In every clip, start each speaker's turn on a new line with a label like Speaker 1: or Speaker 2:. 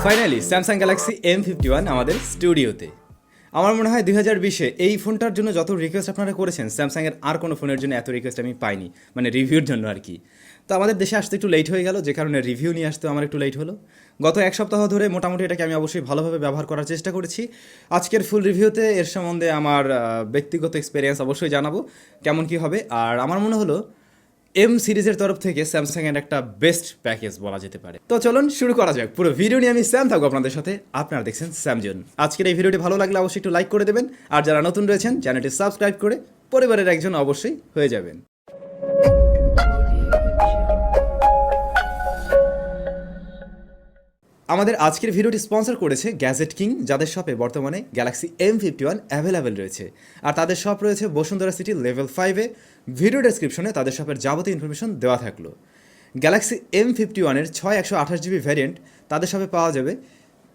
Speaker 1: Finally Samsung Galaxy M51 আমাদের স্টুডিওতে। আমার মনে হয় 2020-এ এই ফোনটার জন্য যত রিকোয়েস্ট আপনারা করেছেন, স্যামসাংয়ের আর কোনো ফোনের জন্য এত রিকোয়েস্ট আমি পাইনি, মানে রিভিউর জন্য আর কি। তো আমাদের দেশে আসতে একটু লেট হয়ে গেল, যে কারণে রিভিউ নিয়ে আসতে আমার একটু লেট হলো। গত এক সপ্তাহ ধরে মোটামুটি এটাকে আমি অবশ্যই ভালোভাবে ব্যবহার করার চেষ্টা করেছি। আজকের ফুল রিভিউতে এর সম্বন্ধে আমার ব্যক্তিগত এক্সপিরিয়েন্স অবশ্যই জানাবো কেমন কী হবে। আর আমার মনে হলো এম সিরিজের তরফ থেকে স্যামসাংয়ের একটা বেস্ট প্যাকেজ বলা যেতে পারে। তো চলুন শুরু করা যাক। পুরো ভিডিও নিয়ে আমি স্যাম থাকবো আপনাদের সাথে। আপনারা দেখছেন SamZone। আজকের এই ভিডিওটি ভালো লাগলে অবশ্যই একটু লাইক করে দেবেন, আর যারা নতুন রয়েছেন চ্যানেলটি সাবস্ক্রাইব করে পরিবারের একজন অবশ্যই হয়ে যাবেন। আমাদের আজকের ভিডিওটি স্পন্সর করেছে গ্যাজেট কিং, যাদের শপে বর্তমানে গ্যালাক্সি M51 অ্যাভেলেবেল রয়েছে। আর তাদের শপ রয়েছে বসুন্ধরা সিটি লেভেল 5-এ। ভিডিও ডেসক্রিপশনে তাদের শপের যাবতীয় ইনফরমেশন দেওয়া থাকলো। গ্যালাক্সি M51-এর 6/128GB ভ্যারিয়েন্ট তাদের শপে পাওয়া যাবে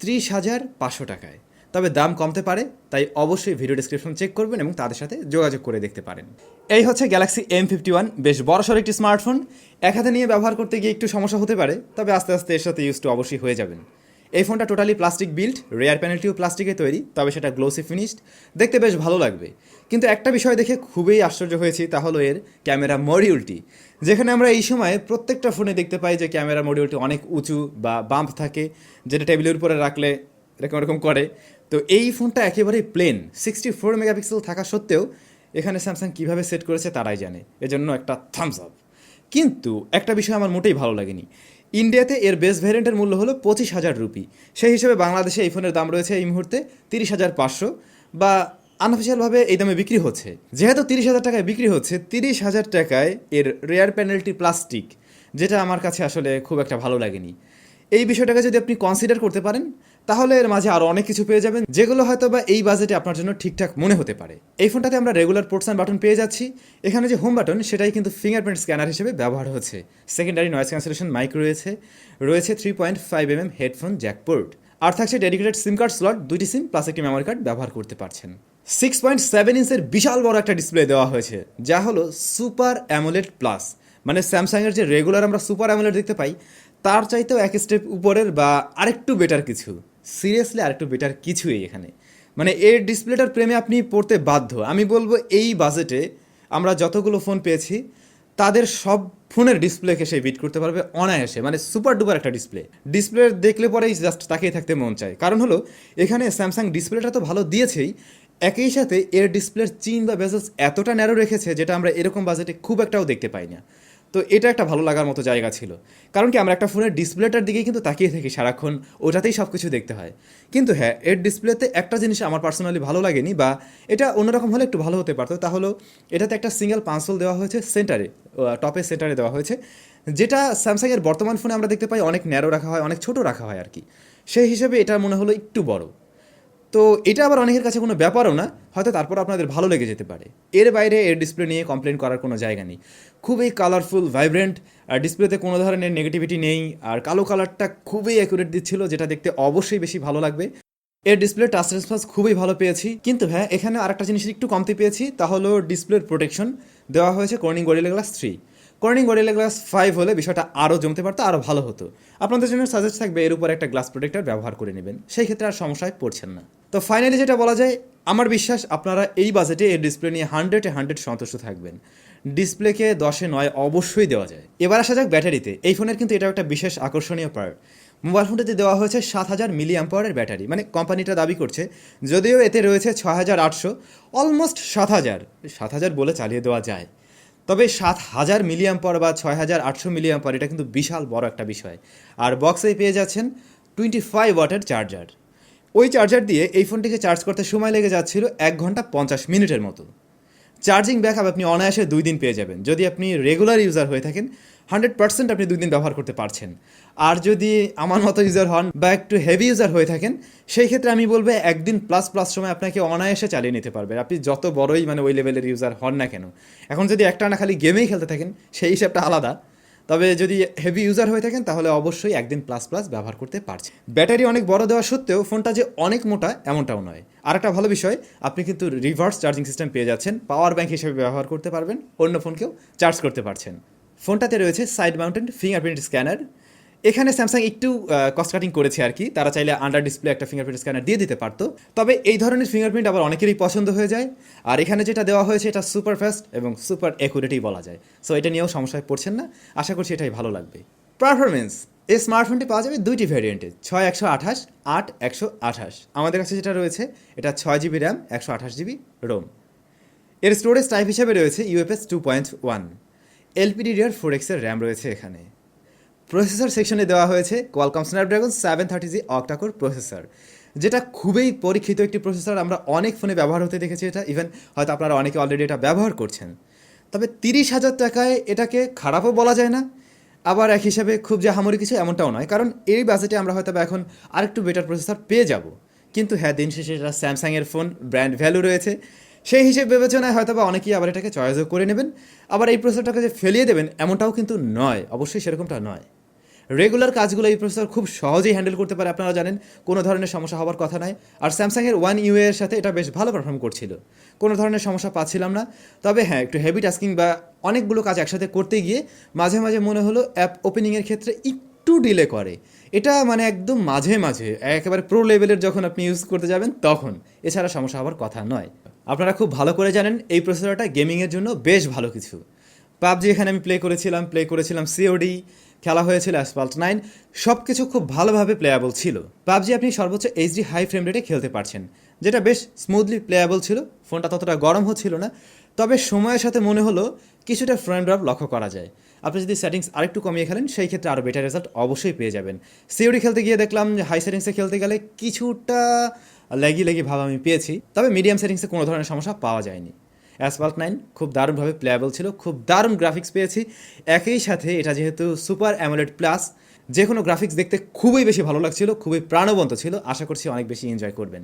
Speaker 1: 30,500 টাকায়। তবে দাম কমতে পারে, তাই অবশ্যই ভিডিও ডেসক্রিপশন চেক করবেন এবং তাদের সাথে যোগাযোগ করে দেখতে পারেন। এই হচ্ছে গ্যালাক্সি M51, বেশ বড়সড় একটি স্মার্টফোন। এক হাতে নিয়ে ব্যবহার করতে গিয়ে একটু সমস্যা হতে পারে, তবে আস্তে আস্তে এর সাথে ইউজ টু অবশ্যই হয়ে যাবেন। এই ফোনটা টোটালি প্লাস্টিক বিল্ড, রেয়ার প্যানেলটিও প্লাস্টিকে তৈরি, তবে সেটা গ্লোসি ফিনিশড, দেখতে বেশ ভালো লাগবে। কিন্তু একটা বিষয় দেখে খুবই আশ্চর্য হয়েছি, তা হলো এর ক্যামেরা মডিউলটি। যেখানে আমরা এই সময় প্রত্যেকটা ফোনে দেখতে পাই যে ক্যামেরা মডিউলটি অনেক উঁচু বা বাম্প থাকে, যেটা টেবিলের উপরে রাখলে এরকম করে। তো এই ফোনটা একেবারেই প্লেন, 64 মেগাপিক্সেল থাকা সত্ত্বেও এখানে স্যামসাং কীভাবে সেট করেছে তারাই জানে, এজন্য একটা থামস আপ। কিন্তু একটা বিষয় আমার মোটেই ভালো লাগেনি। ইন্ডিয়াতে এর বেস ভ্যারিয়েন্টের মূল্য হলো 25,000 রুপি। সেই হিসেবে বাংলাদেশে এই ফোনের দাম রয়েছে এই মুহূর্তে 30,500, বা আনঅফিসিয়ালভাবে এই দামে বিক্রি হচ্ছে। যেহেতু 30,000 টাকায় বিক্রি হচ্ছে, 30,000 টাকায় এর রেয়ার প্যানেলটি প্লাস্টিক, যেটা আমার কাছে আসলে খুব একটা ভালো লাগেনি। এই বিষয়টাকে যদি আপনি কনসিডার করতে পারেন, তাহলে এর মাঝে আরও অনেক কিছু পেয়ে যাবেন, যেগুলো হয়তো বা এই বাজেটে আপনার জন্য ঠিকঠাক মনে হতে পারে। এই ফোনটাতে আমরা রেগুলার পোর্টস অ্যান্ড বাটন পেয়ে যাচ্ছি। এখানে যে হোম বাটন, সেটাই কিন্তু ফিঙ্গারপ্রিন্ট স্ক্যানার হিসেবে ব্যবহার হচ্ছে। সেকেন্ডারি নয়েজ ক্যান্সেলেশন মাইক রয়েছে 3.5mm হেডফোন জ্যাক পোর্ট, আর থাকছে ডেডিকেটেড সিম কার্ড স্লট, 2টি সিম প্লাস একটি মেমোরি কার্ড ব্যবহার করতে পারছেন। 6.7 ইঞ্চের বিশাল বড় একটা ডিসপ্লে দেওয়া হয়েছে, যা হলো সুপার অ্যামোলেড প্লাস। মানে স্যামসাংয়ের যে রেগুলার আমরা সুপার অ্যামোলেড দেখতে পাই, তার চাইতেও এক স্টেপ উপরের বা আরেকটু বেটার কিছু। সিরিয়াসলি আরেকটু বেটার কিছুই এখানে। মানে এর ডিসপ্লেটার প্রেমে আপনি পড়তে বাধ্য। আমি বলবো এই বাজেটে আমরা যতগুলো ফোন পেয়েছি, তাদের সব ফোনের ডিসপ্লেকে সে বিট করতে পারবে অনায়াসে। মানে সুপার ডুপার একটা ডিসপ্লে দেখলে পরেই জাস্ট তাকিয়ে থাকতে মন চায়। কারণ হলো এখানে স্যামসাং ডিসপ্লেটা তো ভালো দিয়েছেই, একই সাথে এর ডিসপ্লের চিন বা বেজেলস এতটা ন্যারো রেখেছে, যেটা আমরা এরকম বাজেটে খুব একটাও দেখতে পাই না। তো এটা একটা ভালো লাগার মতো জায়গা ছিল। কারণ কি, আমরা একটা ফোনের ডিসপ্লেটার দিকেই কিন্তু তাকিয়ে থাকি সারাক্ষণ, ওটাতেই সব কিছু দেখতে হয়। কিন্তু হ্যাঁ, এর ডিসপ্লেতে একটা জিনিস আমার পার্সোনালি ভালো লাগেনি, বা এটা অন্যরকম হলে একটু ভালো হতে পারতো। তা হলো এটাতে একটা সিঙ্গেল পাঁচল দেওয়া হয়েছে সেন্টারে, টপের সেন্টারে দেওয়া হয়েছে, যেটা স্যামসাংয়ের বর্তমান ফোনে আমরা দেখতে পাই অনেক ন্যারো রাখা হয়, অনেক ছোট রাখা হয় আর কি। সেই হিসেবে এটা মনে হলো একটু বড়। তো এটা আবার অনেকের কাছে কোনো ব্যাপারও না, হয়তো তারপর আপনাদের ভালো লেগে যেতে পারে। এর বাইরে এর ডিসপ্লে নিয়ে কমপ্লেন করার কোনো জায়গা নেই। খুবই কালারফুল, ভাইব্রেন্ট, আর ডিসপ্লেতে কোনো ধরনের নেগেটিভিটি নেই। আর কালো কালারটা খুবই অ্যাকুরেট দিচ্ছিল, যেটা দেখতে অবশ্যই বেশি ভালো লাগবে। এর ডিসপ্লে টাচ রেসপন্স খুবই ভালো পেয়েছি। কিন্তু হ্যাঁ, এখানে আরেকটা জিনিসের একটু কমতি পেয়েছি, তা হলো ডিসপ্লের প্রোটেকশন। দেওয়া হয়েছে Corning gorilla glass 3। Corning gorilla glass 5 হলে বিষয়টা আরও জমতে পারতো, আরও ভালো হতো। আপনাদের জন্য সাজেস্ট থাকবে এর উপর একটা গ্লাস প্রোটেক্টর ব্যবহার করে নেবেন, সেই ক্ষেত্রে আর সমস্যায় পড়ছেন না। তো ফাইনালি যেটা বলা যায়, আমার বিশ্বাস আপনারা এই বাজেটে এর ডিসপ্লে নিয়ে 100-100 সন্তুষ্ট থাকবেন। ডিসপ্লেকে 10-9 অবশ্যই দেওয়া যায়। এবার আসা যাক ব্যাটারিতে। এই ফোনের কিন্তু এটা একটা বিশেষ আকর্ষণীয় পার্ট। মোবাইল ফোনটাতে দেওয়া হয়েছে 7,000 mAh ব্যাটারি, মানে কোম্পানিটা দাবি করছে, যদিও এতে রয়েছে 6,800, অলমোস্ট 7,000 বলে চালিয়ে দেওয়া যায়। তবে 7,000 mAh বা 6,800 mAh, এটা কিন্তু বিশাল বড় একটা বিষয়। আর বক্সেই পেয়ে যাচ্ছেন 25 ওয়াটের চার্জার। ওই চার্জার দিয়ে এই ফোনটিকে চার্জ করতে সময় লেগে যাচ্ছিল 1 ঘন্টা 50 মিনিটের মতো। চার্জিং ব্যাকআপ আপনি অনায়াসে 2 দিন পেয়ে যাবেন। যদি আপনি রেগুলার ইউজার হয়ে থাকেন, 100% আপনি 2 দিন ব্যবহার করতে পারছেন। আর যদি আমার মতো ইউজার হন বা একটু হেভি ইউজার হয়ে থাকেন, সেই ক্ষেত্রে আমি বলবো 1 দিন প্লাস সময় আপনাকে অনায়াসে চালিয়ে নিতে পারবেন, আপনি যত বড়ই মানে ওই লেভেলের ইউজার হন না কেন। এখন যদি একটানা খালি গেমেই খেলতে থাকেন, সেই হিসাবটা আলাদা। তবে যদি হেভি ইউজার হয়ে থাকেন, তাহলে অবশ্যই 1 দিন প্লাস ব্যবহার করতে পারছেন। ব্যাটারি অনেক বড় দেওয়া সত্ত্বেও ফোনটা যে অনেক মোটা এমনটাও নয়। আর একটা ভালো বিষয়, আপনি কিন্তু রিভার্স চার্জিং সিস্টেম পেয়ে যাচ্ছেন, পাওয়ার ব্যাংক হিসেবে ব্যবহার করতে পারবেন, অন্য ফোনকেও চার্জ করতে পারছেন। ফোনটাতে রয়েছে সাইড মাউন্টেড ফিঙ্গারপ্রিন্ট স্ক্যানার। এখানে স্যামসাং একটু কস্ট কাটিং করেছে আর কি, তারা চাইলে আন্ডার ডিসপ্লে একটা ফিঙ্গারপ্রিন্ট স্ক্যানার দিয়ে দিতে পারতো, তবে এই ধরনের ফিঙ্গারপ্রিন্ট আবার অনেকেরই পছন্দ হয়ে যায়। আর এখানে যেটা দেওয়া হয়েছে এটা সুপার ফাস্ট এবং সুপার অ্যাকুরেটই বলা যায়, সো এটা নিয়েও সমস্যায় পড়ছেন না, আশা করছি এটাই ভালো লাগবে। পারফরমেন্স, এই স্মার্টফোনটি পাওয়া যাবে দুইটি ভ্যারিয়েন্টে, 6128, 8128। আমাদের কাছে যেটা রয়েছে এটা 6 GB র্যাম, 128 GB রোম। এর স্টোরেজ টাইপ হিসেবে রয়েছে UFS 2.1, LPDDR4X এর র্যাম রয়েছে এখানে। প্রসেসর সেকশনে দেওয়া হয়েছে Qualcomm Snapdragon 730G octa-core processor, যেটা খুবই পরীক্ষিত একটি প্রসেসর। আমরা অনেক ফোনে ব্যবহার হতে দেখেছি এটা, ইভেন হয়তো আপনারা অনেকে অলরেডি এটা ব্যবহার করছেন। তবে 30,000 টাকায় এটাকে খারাপও বলা যায় না, আবার এক হিসাবে খুব যে হামরি কিছু এমনটাও নয়, কারণ এই বাজেটে আমরা হয়তো এখন আরেকটু বেটার প্রসেসর পেয়ে যাব। কিন্তু হ্যাঁ, দিন শেষে এটা স্যামসাংয়ের ফোন, ব্র্যান্ড ভ্যালু রয়েছে, সেই হিসেবে বিবেচনায় হয়তো বা অনেকেই আবার এটাকে চয়েসও করে নেবেন। আবার এই প্রসেসরটাকে যে ফেলিয়ে দেবেন এমনটাও কিন্তু নয়, অবশ্যই সেরকমটা নয়। রেগুলার কাজগুলো এই প্রসেসর খুব সহজেই হ্যান্ডেল করতে পারে, আপনারা জানেন, কোনো ধরনের সমস্যা হওয়ার কথা নয়। আর স্যামসাংয়ের One UI এর সাথে এটা বেশ ভালো পারফর্ম করছিল, কোনো ধরনের সমস্যা পাচ্ছিলাম না। তবে হ্যাঁ, একটু হেভি টাস্কিং বা অনেকগুলো কাজ একসাথে করতে গিয়ে মাঝে মাঝে মনে হলো অ্যাপ ওপেনিংয়ের ক্ষেত্রে একটু ডিলে করে। এটা মানে একদম মাঝে মাঝে, একেবারে প্রো লেভেলের যখন আপনি ইউজ করতে যাবেন তখন, এছাড়া সমস্যা হওয়ার কথা নয়। আপনারা খুব ভালো করে জানেন এই প্রসেসরটা গেমিংয়ের জন্য বেশ ভালো কিছু। পাবজি এখানে আমি প্লে করেছিলাম COD, খেলা হয়েছিল অ্যাসফল্ট 9, সব কিছু খুব ভালোভাবে প্লেয়াবল ছিল। পাবজি আপনি সর্বোচ্চ HD হাই ফ্রেম রেটে খেলতে পারছেন, যেটা বেশ স্মুথলি প্লেয়াবল ছিল, ফোনটা ততটা গরম হচ্ছিল না। তবে সময়ের সাথে মনে হলো কিছুটা ফ্রেম ড্রপ লক্ষ্য করা যায়। আপনি যদি সেটিংস আরেকটু কমিয়ে খেলেন সেই ক্ষেত্রে আরও বেটার রেজাল্ট অবশ্যই পেয়ে যাবেন। COD খেলতে গিয়ে দেখলাম যে হাই সেটিংসে খেলতে গেলে কিছুটা লেগি ভাব আমি পেয়েছি, তবে মিডিয়াম সেটিংসে কোনো ধরনের সমস্যা পাওয়া যায়নি। অ্যাসফল্ট 9 খুব দারুণভাবে প্লেয়াবল ছিল, খুব দারুণ গ্রাফিক্স পেয়েছি। একই সাথে এটা যেহেতু সুপার অ্যামোলেড প্লাস, যে কোনো গ্রাফিক্স দেখতে খুবই বেশি ভালো লাগছিল, খুবই প্রাণবন্ত ছিল, আশা করছি অনেক বেশি এনজয় করবেন।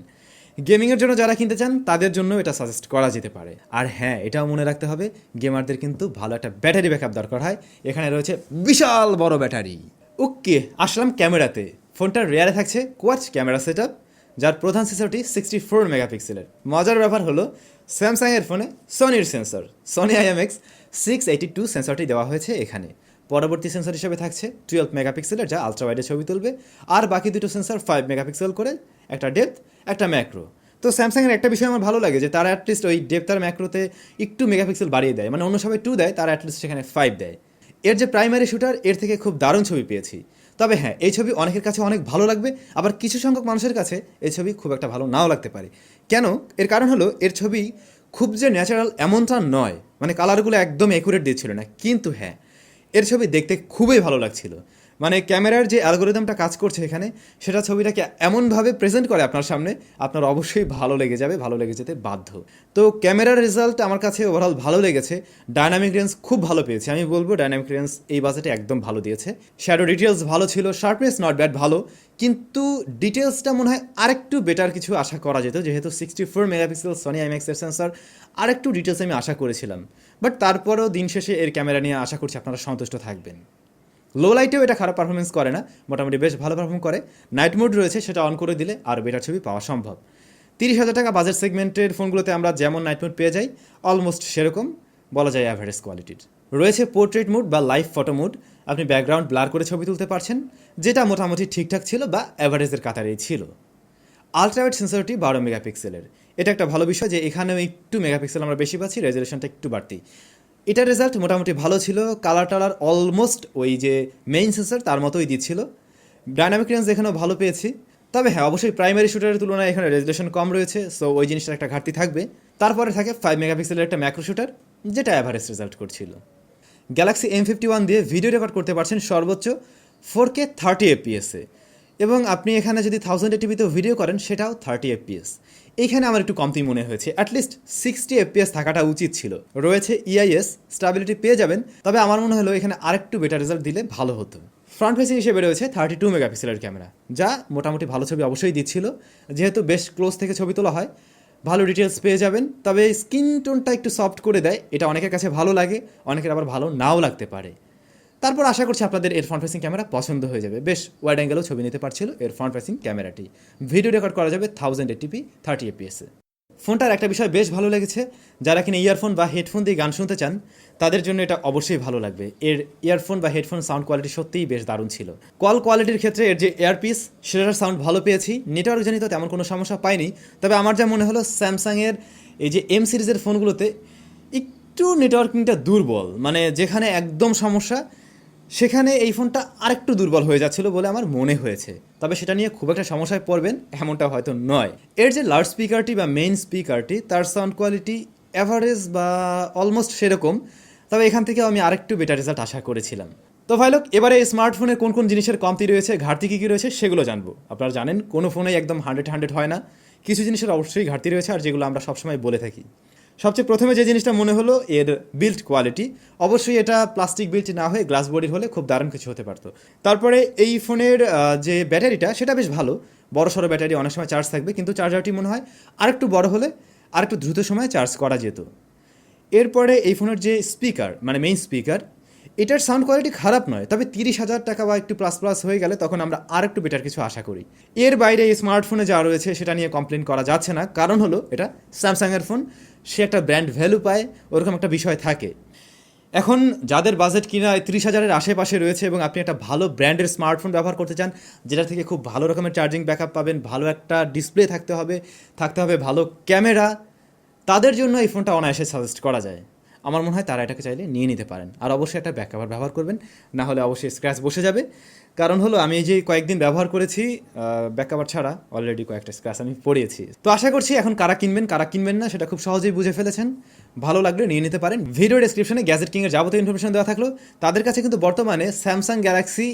Speaker 1: গেমিংয়ের জন্য যারা কিনতে চান তাদের জন্য এটা সাজেস্ট করা যেতে পারে। আর হ্যাঁ, এটাও মনে রাখতে হবে গেমারদের কিন্তু ভালো একটা ব্যাটারি ব্যাকআপ দরকার হয়, এখানে রয়েছে বিশাল বড় ব্যাটারি। ওকে, আসলাম ক্যামেরাতে। ফোনটার রেয়ারে থাকছে কোয়াড ক্যামেরা সেটআপ, যার প্রধান সেন্সরটি 64 মেগাপিক্সেলের। মজার ব্যাপার হলো স্যামসাংয়ের ফোনে সোনির সেন্সর, সোনি IMX682 সেন্সরটি দেওয়া হয়েছে এখানে। পরবর্তী সেন্সর হিসেবে থাকছে 12 মেগাপিক্সেলের, যা আলট্রা ওয়াইডে ছবি তুলবে, আর বাকি দুটো সেন্সর 5 মেগাপিক্সেল করে, একটা ডেপথ একটা ম্যাক্রো। তো স্যামসাংয়ের একটা বিষয় আমার ভালো লাগে যে তারা অ্যাটলিস্ট ওই ডেপথ আর ম্যাক্রোতে একটু মেগাপিক্সেল বাড়িয়ে দেয়, মানে অন্য সবাই 2 দেয়, তারা অ্যাটলিস্ট সেখানে 5 দেয়। এর যে প্রাইমারি শুটার, এর থেকে খুব দারুণ ছবি পেয়েছি। তবে হ্যাঁ, এই ছবি অনেকের কাছে অনেক ভালো লাগবে, আবার কিছু সংখ্যক মানুষের কাছে এই ছবি খুব একটা ভালো নাও লাগতে পারে। কেন? এর কারণ হলো এর ছবি খুব যে ন্যাচারাল এমনটা নয়, মানে কালারগুলো একদম অ্যাকুরেট দিচ্ছিল না, কিন্তু হ্যাঁ, এর ছবি দেখতে খুবই ভালো লাগছিল। মানে ক্যামেরার যে অ্যালগোরিদমটা কাজ করছে এখানে, সেটা ছবিটাকে এমনভাবে প্রেজেন্ট করে আপনার সামনে, আপনার অবশ্যই ভালো লেগে যাবে, ভালো লেগে যেতে বাধ্য। তো ক্যামেরার রেজাল্ট আমার কাছে ওভারঅল ভালো লেগেছে। ডায়নামিক রেঞ্জ খুব ভালো পেয়েছে, আমি বলবো ডায়নামিক রেঞ্জ এই বাজেটে একদম ভালো দিয়েছে। শ্যাডো ডিটেলস ভালো ছিল, শার্পনেস নট ব্যাড ভালো, কিন্তু ডিটেলসটা মনে হয় আরেকটু বেটার কিছু আশা করা যেত, যেহেতু 64 মেগাপিক্সেল সোনি IMX-এর সেন্সর, আরেকটু ডিটেলস আমি আশা করেছিলাম। বাট তারপরেও দিন শেষে এর ক্যামেরা নিয়ে আশা করছি আপনারা সন্তুষ্ট থাকবেন। লো লাইটেও এটা খারাপ পারফরমেন্স করে না, মোটামুটি বেশ ভালো পারফর্ম করে। নাইট মোড রয়েছে, সেটা অন করে দিলে আর বেটার ছবি পাওয়া সম্ভব। 30,000 টাকা বাজেট সেগমেন্টের ফোনগুলোতে আমরা যেমন নাইট মোড পেয়ে যাই, অলমোস্ট সেরকম বলা যায় অ্যাভারেজ কোয়ালিটির। রয়েছে পোর্ট্রেট মোড বা লাইভ ফটো মোড, আপনি ব্যাকগ্রাউন্ড ব্লার করে ছবি তুলতে পারছেন, যেটা মোটামুটি ঠিকঠাক ছিল বা অ্যাভারেজের কাতারেই ছিল। আলট্রাওয়াইড সেন্সরটি 12 মেগাপিক্সেলের, এটা একটা ভালো বিষয় যে এখানেও একটু মেগাপিক্সেল আমরা বেশি পাচ্ছি, রেজলিউশনটা একটু বাড়তি। এটার রেজাল্ট মোটামুটি ভালো ছিল, কালার টালার অলমোস্ট ওই যে মেইন সেন্সর তার মতোই দিচ্ছিল। ডায়নামিক রেঞ্জ এখানেও ভালো পেয়েছি, তবে হ্যাঁ, অবশ্যই প্রাইমারি শুটারের তুলনায় এখানে রেজলিউশন কম রয়েছে, সো ওই জিনিসটার একটা ঘাটতি থাকবে। তারপরে থাকে 5 মেগাপিক্সেলের একটা ম্যাক্রো শুটার, যেটা অ্যাভারেজ রেজাল্ট করছিল। গ্যালাক্সি M51 দিয়ে ভিডিও রেকর্ড করতে পারছেন সর্বোচ্চ 4K 30 FPS-এ, এবং আপনি এখানে যদি 1080p-তেও ভিডিও করেন সেটাও 30 FPS। এইখানে আমার একটু কমতি মনে হয়েছে, অ্যাটলিস্ট 60 FPS থাকাটা উচিত ছিল। রয়েছে EIS, স্টেবিলিটি পেয়ে যাবেন, তবে আমার মনে হলো এখানে আরেকটু বেটার রেজাল্ট দিলে ভালো হতো। ফ্রন্ট ফেসিং হিসেবে রয়েছে 32 মেগাপিক্সেলের ক্যামেরা, যা মোটামুটি ভালো ছবি অবশ্যই দিচ্ছিল, যেহেতু বেশ ক্লোজ থেকে ছবি তোলা হয়, ভালো ডিটেলস পেয়ে যাবেন। তবে স্কিন টোনটা একটু সফট করে দেয়, এটা অনেকের কাছে ভালো লাগে, অনেকের আবার ভালো নাও লাগতে পারে। তারপর আশা করছি আপনাদের এর ফ্রন্ট ফেসিং ক্যামেরা পছন্দ হয়ে যাবে, বেশ ওয়াইড অ্যাঙ্গেলও ছবি নিতে পারছিল এর ফ্রন্ট ফেসিং ক্যামেরাটি। ভিডিও রেকর্ড করা যাবে 1080p 30 FPS-এ। ফোনটার একটা বিষয় বেশ ভালো লেগেছে, যারা কিনা ইয়ারফোন বা হেডফোন দিয়ে গান শুনতে চান তাদের জন্য এটা অবশ্যই ভালো লাগবে। এর ইয়ারফোন বা হেডফোন সাউন্ড কোয়ালিটি সত্যিই বেশ দারুণ ছিল। কল কোয়ালিটির ক্ষেত্রে এর যে এয়ারপিস সেটার সাউন্ড ভালো পেয়েছি, নেটওয়ার্ক জনিত তেমন কোনো সমস্যা পাইনি। তবে আমার যা মনে হলো স্যামসাংয়ের এই যে এম সিরিজের ফোনগুলোতে একটু নেটওয়ার্কিংটা দুর্বল, মানে যেখানে একদম সমস্যা সেখানে এই ফোনটা আরেকটু দুর্বল হয়ে যাচ্ছিল বলে আমার মনে হয়েছে। তবে সেটা নিয়ে খুব একটা সমস্যায় পড়বেন এমনটা হয়তো নয়। এর যে লাউড স্পিকারটি বা মেইন স্পিকারটি তার সাউন্ড কোয়ালিটি অ্যাভারেজ বা অলমোস্ট সেরকম, তবে এখান থেকে আমি আরেকটু বেটার রেজাল্ট আশা করেছিলাম। তো ভাই লোক, এবারে স্মার্টফোনে কোন কোন জিনিসের কমতি রয়েছে, ঘাটতি কী কী রয়েছে সেগুলো জানবো। আপনারা জানেন কোনো ফোনেই একদম 100 হয় না, কিছু জিনিসের অবশ্যই ঘাটতি রয়েছে আর যেগুলো আমরা সবসময় বলে থাকি। সবচেয়ে প্রথমে যে জিনিসটা মনে হলো এর বিল্ড কোয়ালিটি। অবশ্যই এটা প্লাস্টিক বিল্ড না হয়ে গ্লাস বডির হলে খুব দারুণ কিছু হতে পারতো। তারপরে এই ফোনের যে ব্যাটারিটা সেটা বেশ ভালো, বড় সড়ো ব্যাটারি, অনেক সময় চার্জ থাকবে, কিন্তু চার্জারটি মনে হয় আরেকটু বড় হলে আরেকটু দ্রুত সময় চার্জ করা যেত। এরপরে এই ফোনের যে স্পিকার মানে মেইন স্পিকার, এটার সাউন্ড কোয়ালিটি খারাপ নয়, তবে 30,000 টাকা বা একটু প্লাস প্লাস হয়ে গেলে তখন আমরা আর একটু বেটার কিছু আশা করি। এর বাইরে এই স্মার্টফোনে যা রয়েছে সেটা নিয়ে কমপ্লেন করা যাচ্ছে না, কারণ হলো এটা স্যামসাংয়ের ফোন, সে একটা ব্র্যান্ড ভ্যালু পায়, ওরকম একটা বিষয় থাকে। এখন যাদের বাজেট কিনা 30,000-এর আশেপাশে রয়েছে এবং আপনি একটা ভালো ব্র্যান্ডের স্মার্টফোন ব্যবহার করতে চান, যেটা থেকে খুব ভালো রকমের চার্জিং ব্যাকআপ পাবেন, ভালো একটা ডিসপ্লে থাকতে হবে ভালো ক্যামেরা, তাদের জন্য এই ফোনটা অনায়াসে সাজেস্ট করা যায়। আমার মনে হয় তারা এটাকে চাইলে নিয়ে নিতে পারেন। আর অবশ্যই একটা ব্যাক কভার ব্যবহার করবেন, না হলে অবশ্যই স্ক্র্যাচ বসে যাবে। কারণ হলো আমি এই যে কয়েকদিন ব্যবহার করেছি ব্যাক কভার ছাড়া, অলরেডি কয়েকটা স্ক্র্যাচ আমি পড়িয়েছি। তো আশা করছি এখন কারা কিনবেন না সেটা খুব সহজেই বুঝে ফেলেছেন। ভালো লাগলে নিয়ে নিতে পারেন। ভিডিও ডেসক্রিপশনে গ্যাজেট কিংয়ের যাবতীয় ইনফরমেশন দেওয়া থাকলো। তাদের কাছে কিন্তু বর্তমানে স্যামসাং গ্যালাক্সি